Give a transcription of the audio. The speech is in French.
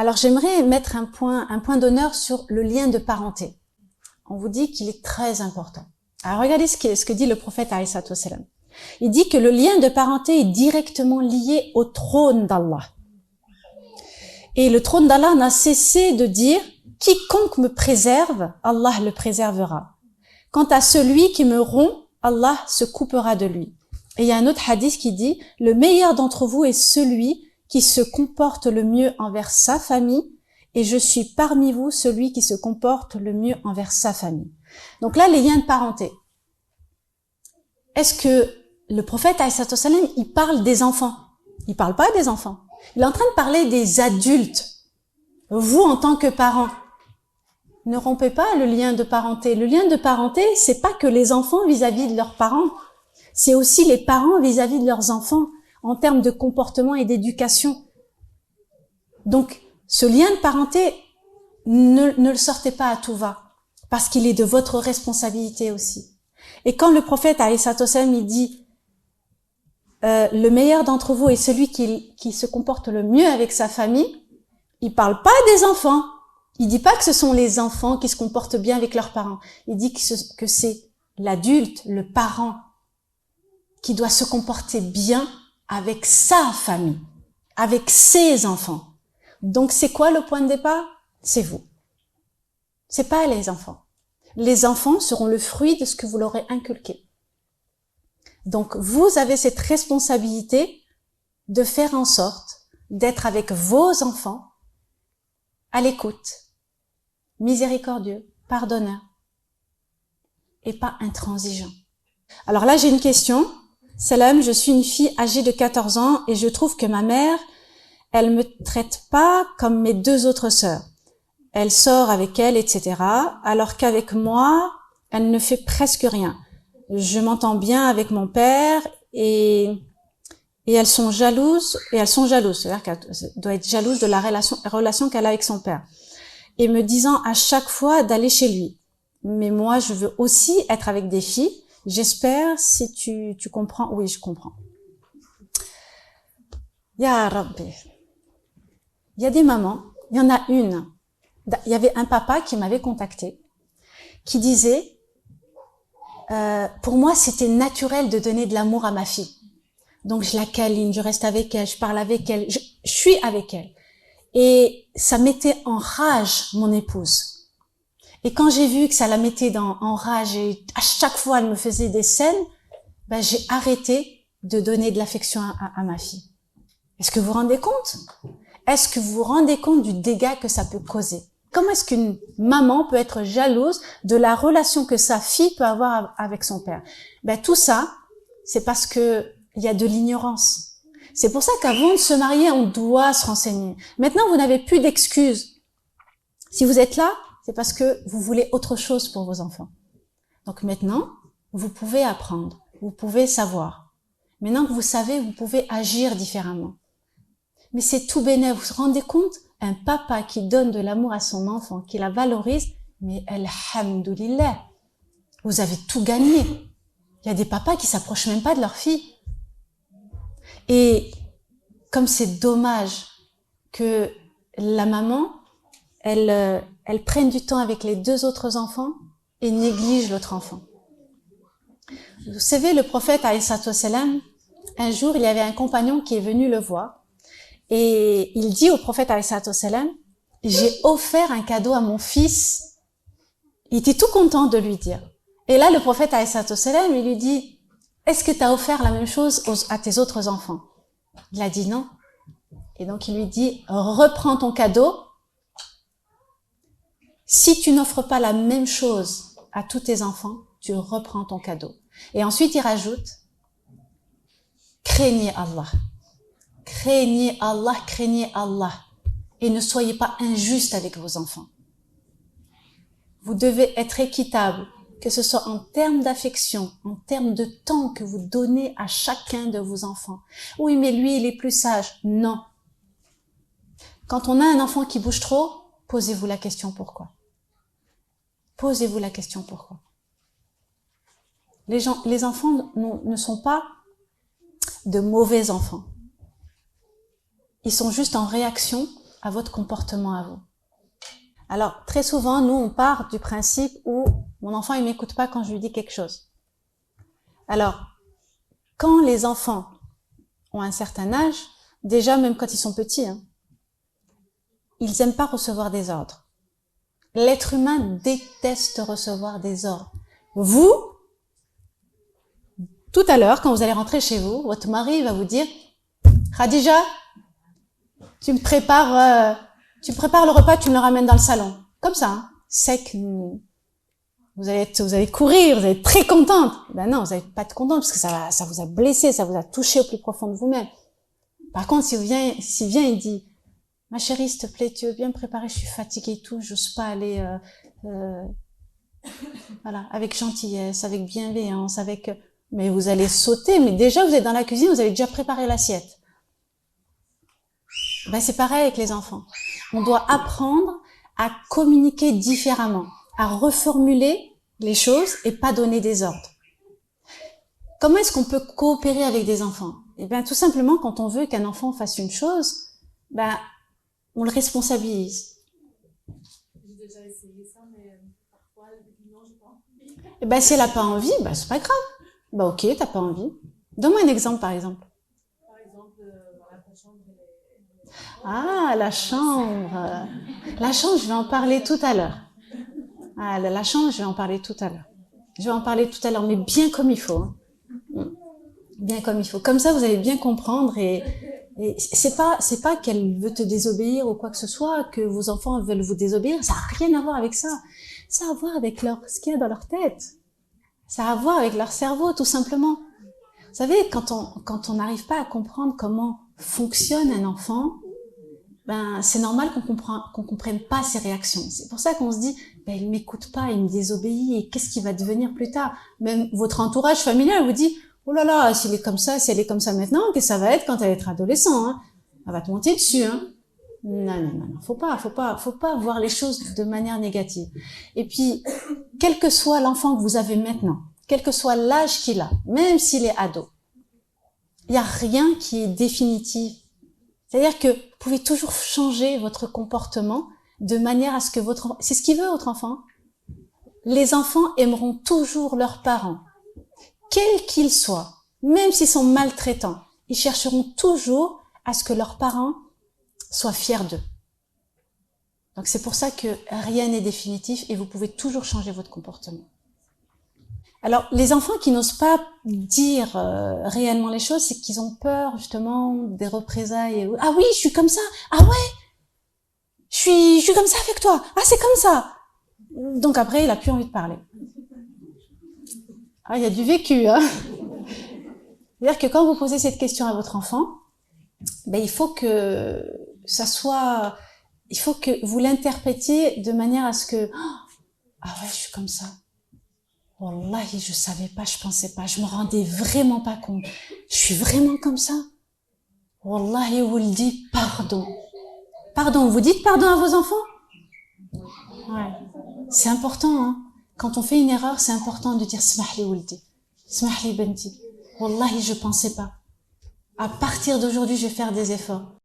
Alors j'aimerais mettre un point d'honneur sur le lien de parenté. On vous dit qu'il est très important. Alors regardez ce que dit le prophète alayhi salatu wassalam. Il dit que le lien de parenté est directement lié au trône d'Allah. Et le trône d'Allah n'a cessé de dire « Quiconque me préserve, Allah le préservera. Quant à celui qui me rompt, Allah se coupera de lui. » Et il y a un autre hadith qui dit « Le meilleur d'entre vous est celui qui se comporte le mieux envers sa famille, et je suis parmi vous celui qui se comporte le mieux envers sa famille. » Donc là, les liens de parenté. Est-ce que le prophète, il parle des enfants? Il parle pas des enfants. Il est en train de parler des adultes. Vous, en tant que parents, ne rompez pas le lien de parenté. Le lien de parenté, c'est pas que les enfants vis-à-vis de leurs parents. C'est aussi les parents vis-à-vis de leurs enfants, en termes de comportement et d'éducation. Donc, ce lien de parenté, ne le sortez pas à tout va, parce qu'il est de votre responsabilité aussi. Et quand le prophète, alayhi salatu wassalam, il dit le meilleur d'entre vous est celui qui se comporte le mieux avec sa famille, il parle pas des enfants. Il dit pas que ce sont les enfants qui se comportent bien avec leurs parents. Il dit que c'est l'adulte, le parent, qui doit se comporter bien avec sa famille, avec ses enfants. Donc c'est quoi le point de départ? C'est vous. C'est pas les enfants. Les enfants seront le fruit de ce que vous leur aurez inculqué. Donc vous avez cette responsabilité de faire en sorte d'être avec vos enfants à l'écoute, miséricordieux, pardonneur et pas intransigeant. Alors là, j'ai une question. Salam, je suis une fille âgée de 14 ans et je trouve que ma mère, elle me traite pas comme mes deux autres sœurs. Elle sort avec elle, etc. Alors qu'avec moi, elle ne fait presque rien. Je m'entends bien avec mon père et elles sont jalouses. C'est-à-dire qu'elle doit être jalouse de la relation qu'elle a avec son père. Et me disant à chaque fois d'aller chez lui. Mais moi, je veux aussi être avec des filles. J'espère si tu comprends. Oui, je comprends. Ya Rabbi. Il y a des mamans. Il y en a une. Il y avait un papa qui m'avait contacté, qui disait pour moi, c'était naturel de donner de l'amour à ma fille. Donc, je la câline, je reste avec elle, je parle avec elle, je suis avec elle. Et ça mettait en rage mon épouse. Et quand j'ai vu que ça la mettait en rage et à chaque fois elle me faisait des scènes, ben, j'ai arrêté de donner de l'affection à ma fille. Est-ce que vous vous rendez compte? Est-ce que vous vous rendez compte du dégât que ça peut causer? Comment est-ce qu'une maman peut être jalouse de la relation que sa fille peut avoir avec son père? Ben, tout ça, c'est parce que il y a de l'ignorance. C'est pour ça qu'avant de se marier, on doit se renseigner. Maintenant, vous n'avez plus d'excuses. Si vous êtes là, c'est parce que vous voulez autre chose pour vos enfants. Donc maintenant, vous pouvez apprendre, vous pouvez savoir. Maintenant que vous savez, vous pouvez agir différemment. Mais c'est tout bénéf. Vous vous rendez compte? Un papa qui donne de l'amour à son enfant, qui la valorise, mais alhamdoulilah, vous avez tout gagné. Il y a des papas qui s'approchent même pas de leur fille. Et comme c'est dommage que la maman, elle prenne du temps avec les deux autres enfants et néglige l'autre enfant. Vous savez, le prophète, alayhi salatu wassalam, un jour, il y avait un compagnon qui est venu le voir. Et il dit au prophète alayhi salatu wassalam, j'ai offert un cadeau à mon fils. Il était tout content de lui dire. Et là, le prophète alayhi salatu wassalam, il lui dit, est-ce que tu as offert la même chose à tes autres enfants? Il a dit non. Et donc il lui dit, reprends ton cadeau. Si tu n'offres pas la même chose à tous tes enfants, tu reprends ton cadeau. Et ensuite il rajoute, craignez Allah. Craignez Allah, craignez Allah. Et ne soyez pas injuste avec vos enfants. Vous devez être équitable, que ce soit en termes d'affection, en termes de temps que vous donnez à chacun de vos enfants. Oui, mais lui, il est plus sage. Non. Quand on a un enfant qui bouge trop, posez-vous la question pourquoi. Posez-vous la question pourquoi. Les enfants ne sont pas de mauvais enfants. Ils sont juste en réaction à votre comportement à vous. Alors, très souvent, nous, on part du principe où mon enfant, il m'écoute pas quand je lui dis quelque chose. Alors, quand les enfants ont un certain âge, déjà, même quand ils sont petits, ils aiment pas recevoir des ordres. L'être humain déteste recevoir des ordres. Vous, tout à l'heure, quand vous allez rentrer chez vous, votre mari va vous dire « Khadija, tu me prépares le repas, tu me le ramènes dans le salon. » Comme ça, sec. Vous allez courir, vous allez être très contente. Ben non, vous n'allez pas être contente parce que ça vous a blessé, ça vous a touché au plus profond de vous-même. Par contre, s'il vient, il dit « Ma chérie, s'il te plaît, tu veux bien me préparer, je suis fatiguée et tout, j'ose pas aller... voilà, avec gentillesse, avec bienveillance, avec... Mais vous allez sauter, mais déjà vous êtes dans la cuisine, vous avez déjà préparé l'assiette. Ben c'est pareil avec les enfants. On doit apprendre à communiquer différemment, à reformuler les choses et pas donner des ordres. Comment est-ce qu'on peut coopérer avec des enfants? Eh bien, tout simplement, quand on veut qu'un enfant fasse une chose, ben, on le responsabilise. J'ai déjà essayé ça, mais parfois, elle dit non, j'ai pas envie. Eh ben, si elle a pas envie, ben, c'est pas grave. Ben, ok, t'as pas envie. Donne-moi un exemple, par exemple. Par exemple, voilà, ta chambre, Ah, la chambre. La chambre, je vais en parler tout à l'heure. Ah, la chambre, je vais en parler tout à l'heure. Je vais en parler tout à l'heure, mais bien comme il faut. Bien comme il faut. Comme ça, vous allez bien comprendre et c'est pas qu'elle veut te désobéir ou quoi que ce soit, que vos enfants veulent vous désobéir. Ça n'a rien à voir avec ça. Ça a à voir avec ce qu'il y a dans leur tête. Ça a à voir avec leur cerveau, tout simplement. Vous savez, quand on n'arrive pas à comprendre comment fonctionne un enfant, ben, c'est normal qu'on comprenne pas ses réactions. C'est pour ça qu'on se dit, ben, il m'écoute pas, il me désobéit, et qu'est-ce qui va devenir plus tard? Même votre entourage familial vous dit, oh là là, s'il est comme ça, si elle est comme ça maintenant, qu'est-ce que ça va être quand elle être adolescent, hein? Elle va te monter dessus, hein? Non, faut pas voir les choses de manière négative. Et puis, quel que soit l'enfant que vous avez maintenant, quel que soit l'âge qu'il a, même s'il est ado, il y a rien qui est définitif. C'est-à-dire que vous pouvez toujours changer votre comportement de manière à ce que c'est ce qu'il veut, votre enfant. Les enfants aimeront toujours leurs parents, quels qu'ils soient, même s'ils sont maltraitants. Ils chercheront toujours à ce que leurs parents soient fiers d'eux. Donc c'est pour ça que rien n'est définitif et vous pouvez toujours changer votre comportement. Alors, les enfants qui n'osent pas dire réellement les choses, c'est qu'ils ont peur justement des représailles. Ah oui, je suis comme ça. Ah ouais, je suis comme ça avec toi. Ah, c'est comme ça. Donc après, il a plus envie de parler. Ah, il y a du vécu, hein. C'est-à-dire que quand vous posez cette question à votre enfant, ben il faut que vous l'interprétiez de manière à ce que, ah ouais, je suis comme ça. Wallahi, je savais pas, je pensais pas, je me rendais vraiment pas compte. Je suis vraiment comme ça. Wallahi, Wuldi, pardon. Pardon, vous dites pardon à vos enfants? Ouais. C'est important, hein. Quand on fait une erreur, c'est important de dire Smahli Wuldi. Smahli Benti. Wallahi, je pensais pas. À partir d'aujourd'hui, je vais faire des efforts.